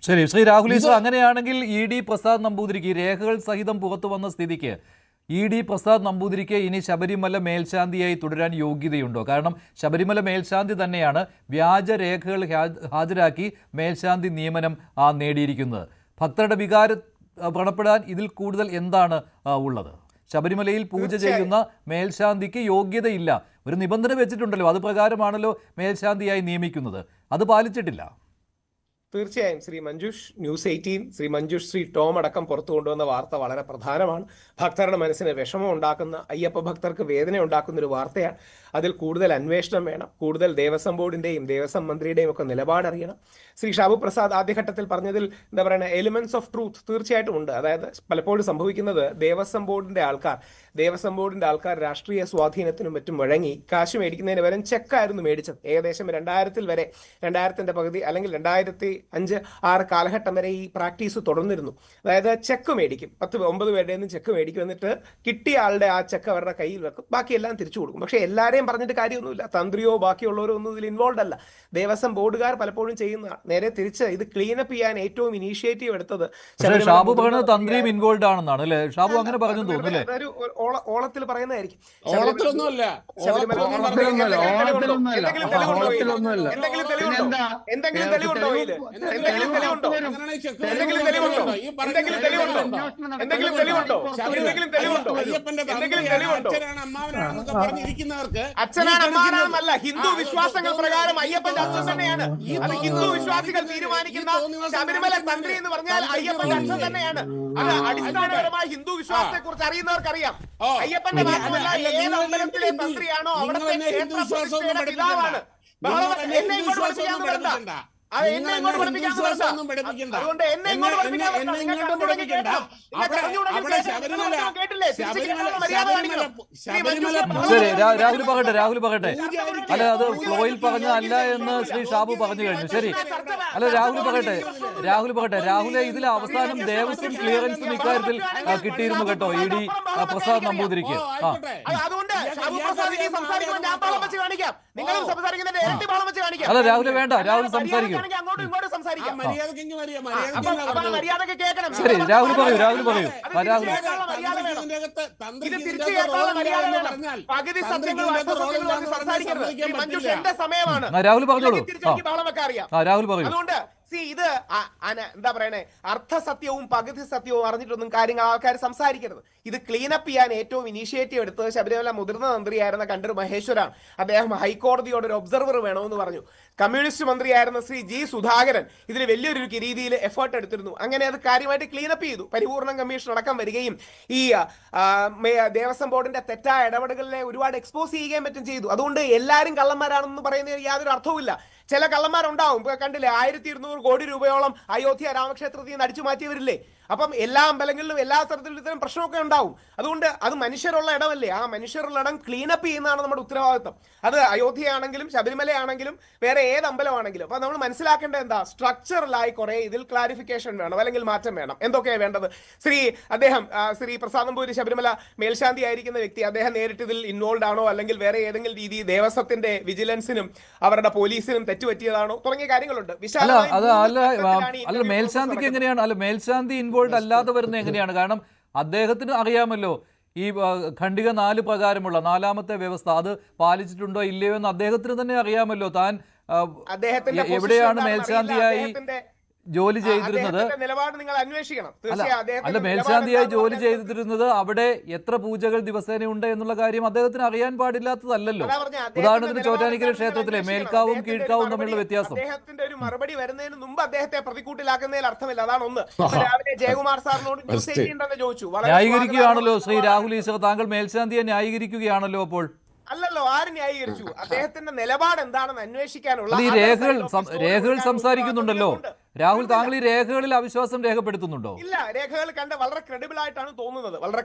ശരി, ശ്രീ രാഹുൽ ഈശ്വർ, അങ്ങനെയാണെങ്കിൽ E D Prasad നമ്പൂതിരിക്ക് രേഖകൾ സഹിതം പുറത്തു വന്ന സ്ഥിതിക്ക് ഇ ഡി പ്രസാദ് നമ്പൂതിരിക്ക് ഇനി ശബരിമല മേൽശാന്തിയായി തുടരാൻ യോഗ്യതയുണ്ടോ? കാരണം ശബരിമല മേൽശാന്തി തന്നെയാണ് വ്യാജരേഖകൾ ഹാജരാക്കി മേൽശാന്തി നിയമനം നേടിയിരിക്കുന്നത്. ഭക്തരുടെ വികാരം വ്രണപ്പെടാൻ ഇതിൽ കൂടുതൽ എന്താണ് ഉള്ളത്? ശബരിമലയിൽ പൂജ ചെയ്യുന്ന മേൽശാന്തിക്ക് യോഗ്യതയില്ല, ഒരു നിബന്ധന വെച്ചിട്ടുണ്ടല്ലോ, അത് പ്രകാരമാണല്ലോ മേൽശാന്തിയായി നിയമിക്കുന്നത്, അത് പാലിച്ചിട്ടില്ല. തീർച്ചയായും ശ്രീ മഞ്ജുഷ്, ന്യൂസ് 18, ശ്രീ മഞ്ജുഷ്, ശ്രീ ടോം അടക്കം പുറത്തു കൊണ്ടുവന്ന വാർത്ത വളരെ പ്രധാനമാണ്. ഭക്തരുടെ മനസ്സിന് വിഷമം ഉണ്ടാക്കുന്ന, അയ്യപ്പ ഭക്തർക്ക് വേദന ഉണ്ടാക്കുന്ന ഒരു വാർത്തയാണ്. അതിൽ കൂടുതൽ അന്വേഷണം വേണം, കൂടുതൽ ദേവസ്വം ബോർഡിന്റെയും ദേവസ്വം മന്ത്രിയുടെയും ഒക്കെ നിലപാടറിയണം. ശ്രീ ഷാബു പ്രസാദ് ആദ്യഘട്ടത്തിൽ പറഞ്ഞതിൽ എന്താ പറയുക, എലിമെന്റ്സ് ഓഫ് ട്രൂത്ത് തീർച്ചയായിട്ടും ഉണ്ട്. അതായത് പലപ്പോഴും സംഭവിക്കുന്നത് ദേവസ്വം ബോർഡിന്റെ ആൾക്കാർ രാഷ്ട്രീയ സ്വാധീനത്തിനും മറ്റും വഴങ്ങി കാശ് മേടിക്കുന്നതിന് വരെ ചെക്കായിരുന്നു മേടിച്ചത്. ഏകദേശം 2000 വരെ, 2000ന്റെ പകുതി അല്ലെങ്കിൽ 2005-6 കാലഘട്ടം വരെ ഈ പ്രാക്ടീസ് തുടർന്നിരുന്നു. അതായത് ചെക്ക് മേടിക്കും, 10-9 പേരുടെ നിന്ന് ചെക്ക് മേടിക്കും, എന്നിട്ട് കിട്ടിയ ആളുടെ ആ ചെക്ക് അവരുടെ കയ്യിൽ വെക്കും, ബാക്കിയെല്ലാം തിരിച്ചു കൊടുക്കും. പക്ഷേ എല്ലാവരെയും പറഞ്ഞിട്ട് കാര്യമൊന്നുമില്ല, തന്ത്രിയോ ബാക്കിയുള്ളവരോ ഒന്നും ഇതിൽ ഇൻവോൾവ് അല്ല. ദേവസ്വം ബോർഡുകാർ പലപ്പോഴും ചെയ്യുന്നതാണ്. നേരെ തിരിച്ച് ഇത് ക്ലീനപ്പ് ചെയ്യാൻ ഏറ്റവും ഇനീഷ്യേറ്റീവ് എടുത്തത് ഷാബു പറയുന്നത് തന്ത്രിയും ഇൻവോൾവ് ആണെന്നാണ് അല്ലേ? ഷാബു അങ്ങനെ പറഞ്ഞു തോന്നുന്നു, അതൊരു ഓളത്തിൽ പറയുന്നതായിരിക്കും. എന്തെങ്കിലും തെളിവുണ്ടോ? അച്ഛനാണ് അമ്മാവനാണെന്നല്ല, ഹിന്ദു വിശ്വാസങ്ങൾ പ്രകാരം അയ്യപ്പന്റെ അച്ഛൻ തന്നെയാണ്. അത് ഹിന്ദു വിശ്വാസികൾ തീരുമാനിക്കുന്ന ശബരിമല തന്ത്രി എന്ന് പറഞ്ഞാൽ അയ്യപ്പന്റെ അച്ഛൻ തന്നെയാണ്. അത് അടിസ്ഥാനപരമായ ഹിന്ദു വിശ്വാസത്തെ കുറിച്ച് അറിയുന്നവർക്കറിയാം. അയ്യപ്പന്റെ മാത്രമല്ല, ഏത് അമ്പലത്തിലെ തന്ത്രിയാണോ അവിടുത്തെ ക്ഷേത്ര പിതാവാണ്. എന്നെ ഇങ്ങോട്ട് പഠിപ്പിക്കാന്ന് പറയണ്ട, എന്നെ ഇങ്ങോട്ട് പഠിപ്പിക്കാൻ, അതുകൊണ്ട് എന്നെ ഇങ്ങോട്ട് പഠിപ്പിക്കാൻ ശരി. രാഹുൽ പറയട്ടെ. അല്ല, അത് ഫ്ലോയിൽ പറഞ്ഞതല്ല എന്ന് ശ്രീ ഷാബു പറഞ്ഞു കഴിഞ്ഞു. ശരി, അല്ല, രാഹുൽ പറയട്ടെ. രാഹുലെ, ഇതിലെ അവസാനം ദേവസ്വം ക്ലിയറൻസും ഇക്കാര്യത്തിൽ കിട്ടിയിരുന്നു കേട്ടോ, ഇ ഡി പ്രസാദ് നമ്പൂതിരിക്ക്. അല്ല, രാഹുലെ വേണ്ട, രാഹുൽ സംസാരിക്കും. ശരി, രാഹുൽ പറയൂ. രാഹുൽ പറഞ്ഞോളൂ. രാഹുൽ പറയൂ. ഇത് എന്താ പറയണേ, അർത്ഥസത്യവും പകുതി സത്യവും അറിഞ്ഞിട്ടൊന്നും കാര്യങ്ങൾ ആൾക്കാർ സംസാരിക്കരുത്. ഇത് ക്ലീനപ്പ് ചെയ്യാൻ ഏറ്റവും ഇനീഷ്യേറ്റീവ് എടുത്തത് ശബരിമല മുതിർന്ന മന്ത്രിയായിരുന്ന കണ്ടൂർ മഹേശ്വരാണ്. അദ്ദേഹം ഹൈക്കോടതിയോട് ഒരു ഒബ്സർവർ വേണമെന്ന് പറഞ്ഞു. കമ്മ്യൂണിസ്റ്റ് മന്ത്രിയായിരുന്ന ശ്രീ ജി സുധാകരൻ ഇതിൽ വലിയൊരു രീതിയിൽ എഫേർട്ട് എടുത്തിരുന്നു. അങ്ങനെ അത് കാര്യമായിട്ട് ക്ലീനപ്പ് ചെയ്തു. പരിപൂർണ കമ്മീഷൻ അടക്കം വരികയും ഈ ദേവസ്വം ബോർഡിന്റെ തെറ്റായ ഇടപെടലുകളെ ഒരുപാട് എക്സ്പോസ് ചെയ്യുകയും മറ്റും ചെയ്തു. അതുകൊണ്ട് എല്ലാവരും കള്ളന്മാരാണെന്ന് പറയുന്നതിന് യാതൊരു അർത്ഥവുമില്ല. ചില കള്ളന്മാരുണ്ടാവും. ഇപ്പൊ കണ്ടില്ലേ, 1200 കോടി രൂപയോളം അയോധ്യ രാമക്ഷേത്രത്തിൽ നിന്ന് അടിച്ചു മാറ്റിയവരില്ലേ? അപ്പം എല്ലാ അമ്പലങ്ങളിലും എല്ലാ തരത്തിലും ഇത്തരം പ്രശ്നമൊക്കെ ഉണ്ടാവും. അതുകൊണ്ട് അത് മനുഷ്യരുള്ള ഇടമല്ലേ, ആ മനുഷ്യരുള്ള ഇടം ക്ലീനപ്പ് ചെയ്യുന്നതാണ് നമ്മുടെ ഉത്തരവാദിത്വം. അത് അയോധ്യയാണെങ്കിലും ശബരിമലയാണെങ്കിലും വേറെ ഏത് അമ്പലമാണെങ്കിലും. അപ്പൊ നമ്മൾ മനസ്സിലാക്കേണ്ടത് എന്താ, സ്ട്രക്ചറലായി കുറെ ഇതിൽ ക്ലാരിഫിക്കേഷൻ വേണം, അല്ലെങ്കിൽ മാറ്റം വേണം. എന്തൊക്കെയാണ് വേണ്ടത്? ശ്രീ പ്രസാദ് നമ്പൂതിരി ശബരിമല മേൽശാന്തി ആയിരിക്കുന്ന വ്യക്തി, അദ്ദേഹം നേരിട്ട് ഇതിൽ ഇൻവോൾവ് ആണോ, അല്ലെങ്കിൽ വേറെ ഏതെങ്കിലും രീതി ദേവസ്വത്തിന്റെ വിജിലൻസിനും അവരുടെ പോലീസിനും തെറ്റുപറ്റിയതാണോ, തുടങ്ങിയ കാര്യങ്ങളുണ്ട്. മേൽശാന്തിക്ക് എങ്ങനെയാണ്, അല്ല, മേൽശാന്തി ഇൻവോൾവ് അല്ലാതെ വരുന്നത് എങ്ങനെയാണ്? കാരണം അദ്ദേഹത്തിന് അറിയാമല്ലോ ഈ ഖണ്ഡിക 4 പ്രകാരമുള്ള 4ാമത്തെ വ്യവസ്ഥ അത് പാലിച്ചിട്ടുണ്ടോ ഇല്ലയോ എന്ന് അദ്ദേഹത്തിന് തന്നെ അറിയാമല്ലോ. താൻ എവിടെയാണ് മേൽശാന്തിയായി ജോലി ചെയ്തിരുന്നത്, നിലപാട് നിങ്ങൾ അന്വേഷിക്കണം. അല്ല, മേൽശാന്തിയായി ജോലി ചെയ്തിരുന്നത് അവിടെ എത്ര പൂജകൾ ദിവസേന ഉണ്ട് എന്നുള്ള കാര്യം അദ്ദേഹത്തിന് അറിയാൻ പാടില്ലാത്തതല്ലോ. ഉദാഹരണത്തിന് ചോറ്റാനിക്കര ക്ഷേത്രത്തിലെ മേൽക്കാവും കീഴ്ക്കാവും തമ്മിലുള്ള വ്യത്യാസം. അദ്ദേഹത്തിന്റെ ഒരു മറുപടി വരുന്നതിന് മുമ്പ് അദ്ദേഹത്തെ പ്രതിക്കൂട്ടിലാക്കുന്നതിൽ അർത്ഥമില്ല. അതാണ് ഒന്ന്. രാവിലെ ജയകുമാർ സാറിനോട് ചോദിച്ചു, ന്യായീകരിക്കുകയാണല്ലോ ശ്രീ രാഹുൽ ഈശ്വർ, താങ്കൾ മേൽശാന്തിയെ ന്യായീകരിക്കുകയാണല്ലോ. അപ്പോൾ അല്ലല്ലോ, ആര് ന്യായീകരിച്ചു? അദ്ദേഹത്തിന്റെ നിലപാട് എന്താണെന്ന് അന്വേഷിക്കാനുള്ള ഈ രേഖകൾ സംസാരിക്കുന്നുണ്ടല്ലോ. രാഹുൽ, താങ്കൾ ഈ രേഖകളിൽ അവിശ്വാസം രേഖപ്പെടുത്തുന്നുണ്ടോ? ഇല്ല, രേഖകൾ കണ്ട് വളരെ ക്രെഡിബിൾ ആയിട്ടാണ്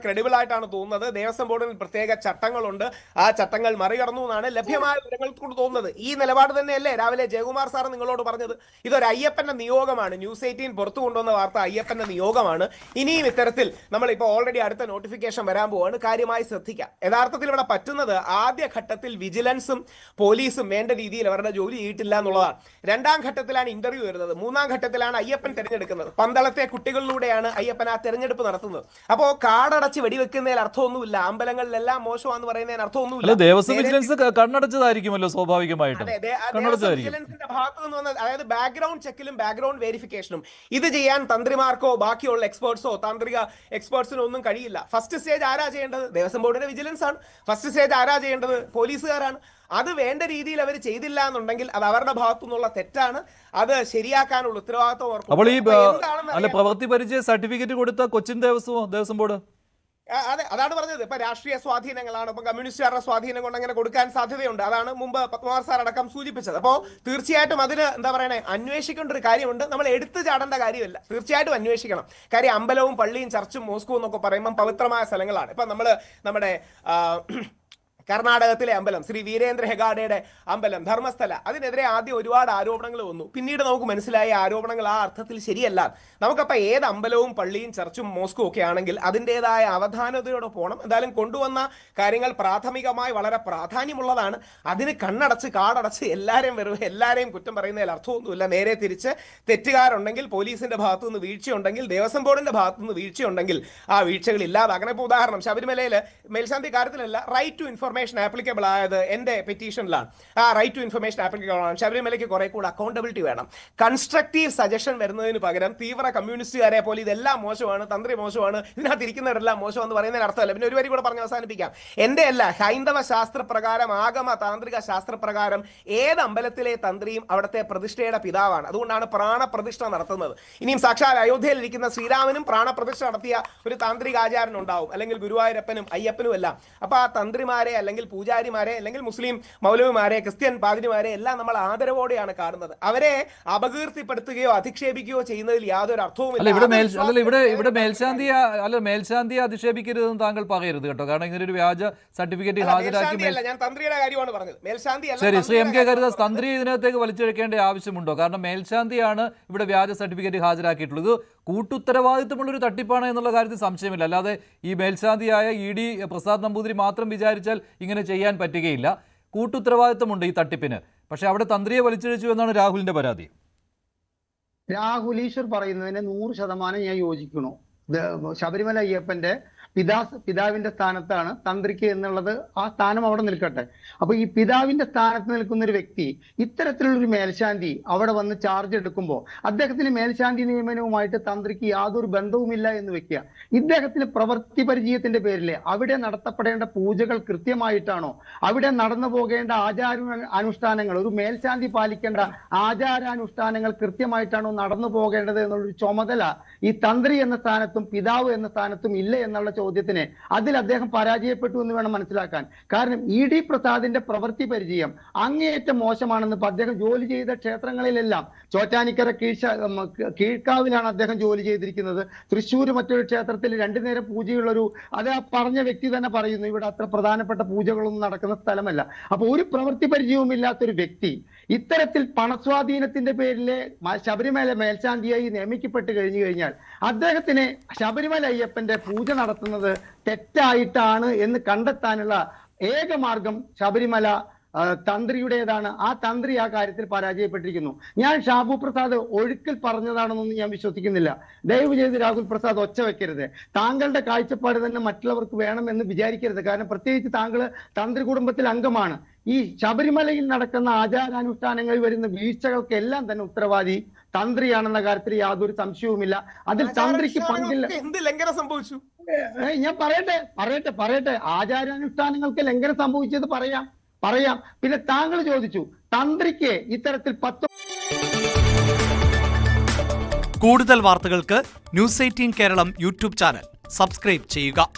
തോന്നുന്നത്. ദേവസ്വം ബോർഡിന് പ്രത്യേക ചട്ടങ്ങളുണ്ട്, ആ ചട്ടങ്ങൾ മറികടന്നു എന്നാണ് ലഭ്യമായ വിവരങ്ങൾ കൊണ്ട് തോന്നുന്നത്. ഈ നിലപാട് തന്നെയല്ലേ രാവിലെ ജയകുമാർ സാർ നിങ്ങളോട് പറഞ്ഞത്? ഇതൊരു അയ്യപ്പന്റെ നിയോഗമാണ്. ന്യൂസ് 18 പുറത്തു കൊണ്ടുവന്ന വാർത്ത അയ്യപ്പന്റെ നിയോഗമാണ്. ഇനിയും ഇത്തരത്തിൽ നമ്മളിപ്പോൾ ഓൾറെഡി അടുത്ത നോട്ടിഫിക്കേഷൻ വരാൻ പോവാണ്, കാര്യമായി ശ്രദ്ധിക്കാം. യഥാർത്ഥത്തിൽ ഇവിടെ പറ്റുന്നത് ആദ്യ ഘട്ടത്തിൽ വിജിലൻസും പോലീസും വേണ്ട രീതിയിൽ അവരുടെ ജോലി ചെയ്തിട്ടില്ല എന്നുള്ളതാണ്. 2ാം ഘട്ടത്തിലാണ് ഇന്റർവ്യൂ വരുന്നത്. 3ാം ഘട്ടത്തിൽ ഘട്ടത്തിലാണ് അയ്യപ്പൻ തെരഞ്ഞെടുക്കുന്നത്. പന്തളത്തെ കുട്ടികളിലൂടെയാണ് അയ്യപ്പൻ ആ തെരഞ്ഞെടുപ്പ് നടത്തുന്നത്. അപ്പോ കാടടച്ച് വെടിവെക്കുന്നതിൽ അർത്ഥമൊന്നുമില്ല, അമ്പലങ്ങളിലെല്ലാം മോശമാണെന്ന് പറയുന്നതിന് അർത്ഥമൊന്നുമില്ല. ദേവസ്വം വിജിലൻസ് കണ്ണടച്ചതായിരിക്കുമല്ലോ സ്വാഭാവികമായിട്ടും. വിജിലൻസിന്റെ ഭാഗത്ത് നിന്ന് വന്ന, അതായത് ബാക്ക്ഗ്രൗണ്ട് ചെക്കിലും ബാക്ക്ഗ്രൗണ്ട് വെരിഫിക്കേഷനും ഇത് ചെയ്യാൻ തന്ത്രിമാർക്കോ ബാക്കിയുള്ള എക്സ്പേർട്സോ താന്ത്രിക എക്സ്പേർട്സിനോ ഒന്നും കഴിയില്ല. ഫസ്റ്റ് സ്റ്റേജ് ആരാ ചെയ്യേണ്ടത്? ദേവസ്വം ബോർഡിന്റെ വിജിലൻസ് ആണ്. ഫസ്റ്റ് സ്റ്റേജ് ആരാ ചെയ്യേണ്ടത്? പോലീസുകാരാണ്. അത് വേണ്ട രീതിയിൽ അവർ ചെയ്തില്ല എന്നുണ്ടെങ്കിൽ അത് അവരുടെ ഭാഗത്തു നിന്നുള്ള തെറ്റാണ്. അത് ശരിയാക്കാനുള്ള ഉത്തരവാദിത്വം. അപ്പോൾ ഈ പ്രവൃത്തി പരിചയ സർട്ടിഫിക്കറ്റ് കൊടുത്ത കൊച്ചിൻ ദേവസ്വം ബോർഡ് അതെ, അതാണ് പറഞ്ഞത്. ഇപ്പൊ രാഷ്ട്രീയ സ്വാധീനങ്ങളാണ്, ഇപ്പൊ കമ്മ്യൂണിസ്റ്റുകാരുടെ സ്വാധീനം കൊണ്ട് അങ്ങനെ കൊടുക്കാൻ സാധ്യതയുണ്ട്. അതാണ് മുമ്പ് പത്മകുമാർ സാർ അടക്കം സൂചിപ്പിച്ചത്. അപ്പോൾ തീർച്ചയായിട്ടും അതിന് എന്താ പറയണേ, അന്വേഷിക്കേണ്ട ഒരു കാര്യമുണ്ട്. നമ്മൾ എടുത്തു ചാടേണ്ട കാര്യമില്ല, തീർച്ചയായിട്ടും അന്വേഷിക്കണം. കാര്യം അമ്പലവും പള്ളിയും ചർച്ചും മോസ്കോ എന്നൊക്കെ പറയുമ്പോൾ പവിത്രമായ സ്ഥലങ്ങളാണ്. ഇപ്പൊ നമ്മുടെ കർണാടകത്തിലെ അമ്പലം, ശ്രീ വീരേന്ദ്ര ഹെഗാഡയുടെ അമ്പലം, ധർമ്മസ്ഥല, അതിനെതിരെ ആദ്യം ഒരുപാട് ആരോപണങ്ങൾ വന്നു. പിന്നീട് നമുക്ക് മനസ്സിലായ ആരോപണങ്ങൾ ആ അർത്ഥത്തിൽ ശരിയല്ല. നമുക്കപ്പോൾ ഏത് അമ്പലവും പള്ളിയും ചർച്ചും മോസ്കോ ഒക്കെ ആണെങ്കിൽ അതിൻ്റെതായ അവധാനതയോടെ പോകണം. എന്തായാലും കൊണ്ടുവന്ന കാര്യങ്ങൾ പ്രാഥമികമായി വളരെ പ്രാധാന്യമുള്ളതാണ്. അതിന് കണ്ണടച്ച് കാടടച്ച് എല്ലാവരെയും കുറ്റം പറയുന്നതിൽ അർത്ഥമൊന്നുമില്ല. നേരെ തിരിച്ച് തെറ്റുകാരുണ്ടെങ്കിൽ, പോലീസിന്റെ ഭാഗത്തു നിന്ന് വീഴ്ചയുണ്ടെങ്കിൽ, ദേവസ്വം ബോർഡിന്റെ ഭാഗത്തു നിന്ന് വീഴ്ചയുണ്ടെങ്കിൽ ആ വീഴ്ചകൾ ഇല്ലാതാക്കണം. ഇപ്പോൾ ഉദാഹരണം, ശബരിമലയിൽ മേൽശാന്തി കാര്യത്തിലല്ല റൈറ്റ് ടു ഇൻഫർമേഷൻ ആപ്ലിക്കബിൾ ആയത് എന്റെ പെറ്റീഷനിലാണ്. ആ റൈറ്റ് ടു ഇൻഫർമേഷൻ ആപ്ലിക്കബിൾ ആണ്. ശബരിമലയ്ക്ക് കുറെ കൂടെ അക്കൗണ്ടബിലിറ്റി വേണം. കൺസ്ട്രക്റ്റീവ് സജഷൻ വരുന്നതിന് പകരം തീവ്ര കമ്മ്യൂണിസ്റ്റുകാരെ പോലെ ഇതെല്ലാം മോശമാണ്, തന്ത്രി മോശമാണ്, ഇതിനകത്ത് ഇരിക്കുന്നവരെല്ലാം മോശമെന്ന് പറയുന്നതിന് അർത്ഥമല്ല. പിന്നെ ഒരു വരി കൂടെ പറഞ്ഞ് അവസാനിപ്പിക്കാം. എന്റെ അല്ല, ഹൈന്ദവ ശാസ്ത്രപ്രകാരം, ആഗമ താന്ത്രിക ശാസ്ത്രപ്രകാരം ഏത് അമ്പലത്തിലെ തന്ത്രിയും അവിടുത്തെ പ്രതിഷ്ഠയുടെ പിതാവാണ്. അതുകൊണ്ടാണ് പ്രാണപ്രതിഷ്ഠ നടത്തുന്നത്. ഇനിയും സാക്ഷാൽ അയോധ്യയിൽ ഇരിക്കുന്ന ശ്രീരാമനും പ്രാണപ്രതിഷ്ഠ നടത്തിയ ഒരു താന്ത്രിക ആചാരൻ ഉണ്ടാവും, അല്ലെങ്കിൽ ഗുരുവായൂരപ്പനും അയ്യപ്പനും എല്ലാം. അപ്പൊ ആ തന്ത്രിമാരെ, അല്ലെങ്കിൽ പൂജാരിമാരെ, അല്ലെങ്കിൽ മുസ്ലിം മൗലവിമാരെ, ക്രിസ്ത്യൻ പാതിരിമാരെ എല്ലാം നമ്മൾ ആദരവോടെയാണ് കാണുന്നത്. അവരെ അപകീർത്തിപ്പെടുത്തുകയോ അധിക്ഷേപിക്കുകയോ ചെയ്യുന്നതിൽ യാതൊരു അർത്ഥവുമില്ല. ഇവിടെ മേൽശാന്തിയെ അധിക്ഷേപിക്കരുതെന്ന് താങ്കൾ പറയരുത് കേട്ടോ. കാരണം ഇങ്ങനെ ഒരു വ്യാജ സർട്ടിഫിക്കറ്റ് ഹാജരാക്കി, ഞാൻ തന്ത്രിയുടെ കാര്യമാണ് പറഞ്ഞത്, മേൽശാന്തി. ശരി, ശ്രീ എം കെ കരുദാസ്, തന്ത്രി ഇതിനകത്തേക്ക് വലിച്ചെടുക്കേണ്ട ആവശ്യമുണ്ടോ? കാരണം മേൽശാന്തിയാണ് ഇവിടെ വ്യാജ സർട്ടിഫിക്കറ്റ് ഹാജരാക്കിയിട്ടുള്ളത്. കൂട്ടുത്തരവാദിത്വമുള്ളൊരു തട്ടിപ്പാണ് എന്നുള്ള കാര്യത്തിൽ സംശയമില്ല. അല്ലാതെ ഈ മേൽശാന്തിയായ ED പ്രസാദ് നമ്പൂതിരി മാത്രം വിചാരിച്ചാൽ ഇങ്ങനെ ചെയ്യാൻ പറ്റുകയില്ല. കൂട്ടുത്തരവാദിത്വമുണ്ട് ഈ തട്ടിപ്പിന്. പക്ഷെ അവിടെ തന്ത്രിയെ വലിച്ചിഴച്ചു എന്നാണ് രാഹുലിന്റെ പരാതി. രാഹുൽ ഈശ്വർ പറയുന്നതിന് 100% ഞാൻ യോജിക്കുന്നു. ശബരിമല അയ്യപ്പന്റെ പിതാവിന്റെ സ്ഥാനത്താണ് തന്ത്രിക്ക് എന്നുള്ളത്. ആ സ്ഥാനം അവിടെ നിൽക്കട്ടെ. അപ്പൊ ഈ പിതാവിന്റെ സ്ഥാനത്ത് നിൽക്കുന്ന ഒരു വ്യക്തി ഇത്തരത്തിലുള്ളൊരു മേൽശാന്തി അവിടെ വന്ന് ചാർജ് എടുക്കുമ്പോൾ അദ്ദേഹത്തിന് മേൽശാന്തി നിയമനവുമായിട്ട് തന്ത്രിക്ക് യാതൊരു ബന്ധവുമില്ല എന്ന് വെക്കുക. ഇദ്ദേഹത്തിന് പ്രവൃത്തി പരിചയത്തിന്റെ പേരിൽ അവിടെ നടത്തപ്പെടേണ്ട പൂജകൾ കൃത്യമായിട്ടാണോ, അവിടെ നടന്നു പോകേണ്ട അനുഷ്ഠാനങ്ങൾ, ഒരു മേൽശാന്തി പാലിക്കേണ്ട ആചാരാനുഷ്ഠാനങ്ങൾ കൃത്യമായിട്ടാണോ നടന്നു പോകേണ്ടത് എന്നുള്ളൊരു ചുമതല ഈ തന്ത്രി എന്ന സ്ഥാനത്തും പിതാവ് എന്ന സ്ഥാനത്തും ഇല്ല എന്നുള്ള ചോദ്യത്തിന് അതിൽ അദ്ദേഹം പരാജയപ്പെട്ടു എന്ന് വേണം മനസ്സിലാക്കാൻ. കാരണം ED പ്രസാദിന്റെ പ്രവൃത്തി പരിചയം അങ്ങേയറ്റം മോശമാണെന്ന് അദ്ദേഹം ജോലി ചെയ്ത ക്ഷേത്രങ്ങളിലെല്ലാം, ചോറ്റാനിക്കര കീഴ്ക്കാവിലാണ് അദ്ദേഹം ജോലി ചെയ്തിരിക്കുന്നത്. തൃശ്ശൂർ മറ്റൊരു ക്ഷേത്രത്തിൽ 2 നേരം പൂജയുള്ളൊരു, അത് ആ പറഞ്ഞ വ്യക്തി തന്നെ പറയുന്നു, ഇവിടെ അത്ര പ്രധാനപ്പെട്ട പൂജകളൊന്നും നടക്കുന്ന സ്ഥലമല്ല. അപ്പൊ ഒരു പ്രവൃത്തി പരിചയവും ഇല്ലാത്തൊരു വ്യക്തി ഇത്തരത്തിൽ പണസ്വാധീനത്തിന്റെ പേരില് ശബരിമല മേൽശാന്തിയായി നിയമിക്കപ്പെട്ട് കഴിഞ്ഞാൽ അദ്ദേഹത്തിന് ശബരിമല അയ്യപ്പന്റെ പൂജ നടത്തുന്നത് തെറ്റായിട്ടാണ് എന്ന് കണ്ടെത്താനുള്ള ഏക മാർഗം ശബരിമല തന്ത്രിയുടേതാണ്. ആ തന്ത്രി ആ കാര്യത്തിൽ പരാജയപ്പെട്ടിരിക്കുന്നു. ഞാൻ ഷാബു പ്രസാദ് ഒഴുക്കിൽ പറഞ്ഞതാണെന്നൊന്നും ഞാൻ വിശ്വസിക്കുന്നില്ല. ദയവ് ചെയ്ത് രാഹുൽ പ്രസാദ് ഒച്ച വെക്കരുത്. താങ്കളുടെ കാഴ്ചപ്പാട് തന്നെ മറ്റുള്ളവർക്ക് വേണമെന്ന് വിചാരിക്കരുത്. കാരണം പ്രത്യേകിച്ച് താങ്കൾ തന്ത്രി കുടുംബത്തിൽ അംഗമാണ്. ഈ ശബരിമലയിൽ നടക്കുന്ന ആചാരാനുഷ്ഠാനങ്ങളിൽ വരുന്ന വീഴ്ചകൾക്കെല്ലാം തന്നെ ഉത്തരവാദി തന്ത്രിയാണെന്ന കാര്യത്തിൽ യാതൊരു സംശയവുമില്ല. അതിൽ തന്ത്രിക്ക് പങ്കില്ല. എന്ത് ലംഘനം സംഭവിച്ചു? ഞാൻ പറയട്ടെ ആചാരാനുഷ്ഠാനങ്ങൾക്ക് ലംഘനം സംഭവിച്ചത് പറയാം. പിന്നെ താങ്കൾ ചോദിച്ചു തന്ത്രിക്ക് ഇത്തരത്തിൽ 10. കൂടുതൽ വാർത്തകൾക്ക് News 18 Keralam YouTube channel subscribe ചെയ്യുക.